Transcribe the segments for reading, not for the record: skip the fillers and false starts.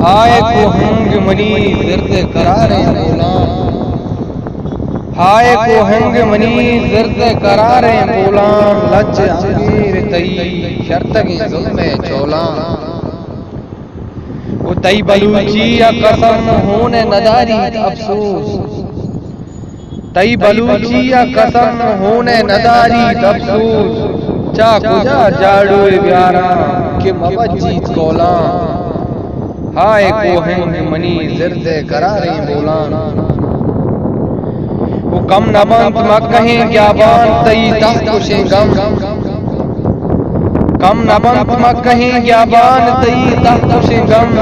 हाय को हंग मनी जिर्द करारे बोला, हाय को हंग मनी जिर्द करारे बोला, लज अंगीर तई शर्तगी जुल्मे चोला। वो तई बलूची या कसम होने नदारी अफसोस, तई बलूची या कसम होने नदारी अफसोस, चा कुजा जाड़ू प्यारा के मवजीत कोला। हाय को हंग मनी जिर्द करारे बोला, वो कम नबंत मकहे ज्ञाबान तई तख्त कुशेगम, कम नबंत मकहे ज्ञाबान तई तख्त कुशेगम,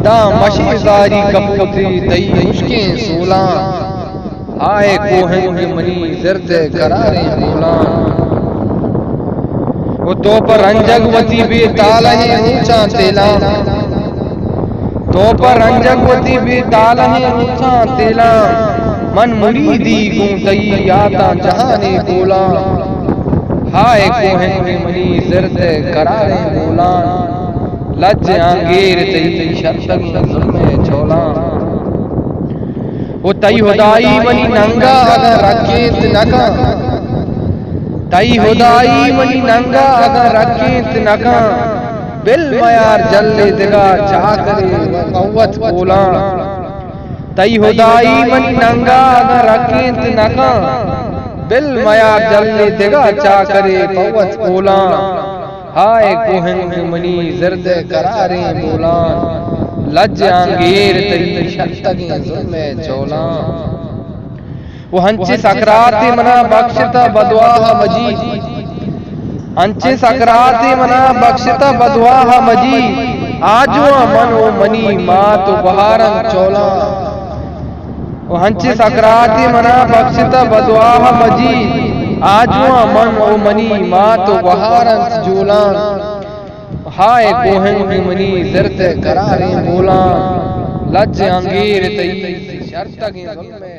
दा मशीजारी कपूती तई मुश्किल सोला। हाय को हंग मनी जिर्द करारे बोला, वो तो पर रंजगवती बेताल है ऊंचा तेला, तो पर रंजगवती बेताल है ऊंचा तेला, मन मुरीदी गूंतई आता जहाने बोला। हाय को हंग मनी जिर्द करारे बोला, लज आंगेर तई शर्तगी जुल्मे चोला। वो तई हुदाई मनी नंगा अगर रखेत नका, तई हुदाई मनी नंगा अगर रखेत नका, बिल मयार जल्ले दिगा चाकरे कौवत बोला। तई हुदाई मनी नंगा अगर रखेत नका, बिल मयार जल्ले दिगा चाकरे कौवत बोला। हाय को हंग मनी जिर्द करारे बोला, लज आंगेर तई शर्तगी जुल्मे चोला। वो हंचे सकराते मना बख्शता बदवाह मजी, हंचे सकराते मना बख्शता बदवाह मजी, आजुआ मनो मनी मात बहारन चोला। वो हंचे सकराते मना बख्शता बदवाह मजी, आजुआ मनो मनी मात बहारन चोला। हाय को हंग मनी जिर्द करारे बोला, लज अंगीर तई शर्तगी जुल्मे